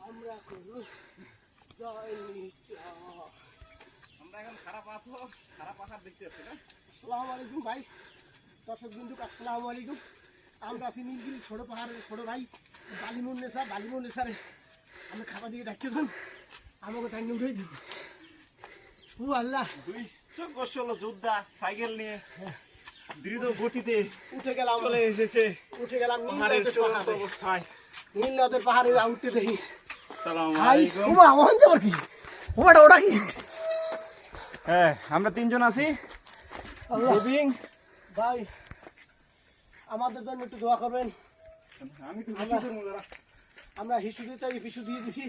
আমরা করব জয় আমরা এখন খারাপ আশা দেখতে পাচ্ছি না। আসসালামু আলাইকুম ভাই, দর্শক বিন্দু আসসালামু আলাইকুম। আমরা আছি নীলগিরি ছোট পাহাড়ের ছোট ভাই বালিমুন নেসারে আমি খাবার দিয়ে ডাকতে দেন, আমাকে টাইম উঠে দিব। ও আল্লাহ, 200 বছর হলো যোদ্ধা সাইকেল নিয়ে দ্রুত গতিতে উঠে গেলাম, চলে এসেছে উঠে গেলাম পাহাড়ের চূড়ান্ত অবস্থায়। নীল নদের পাহাড়ে উঠতে দেখি আসসালামু ভাই। আলাইকুম। ওমা ওখান যাবার কি, ওটা কি? হ্যাঁ, আমরা তিনজন আছি। আল্লাহ রবিং, ভাই আমাদের জন্য একটু দোয়া করবেন। আমি তো আমরা হিসু দিতে হিসু দিয়ে দিছি।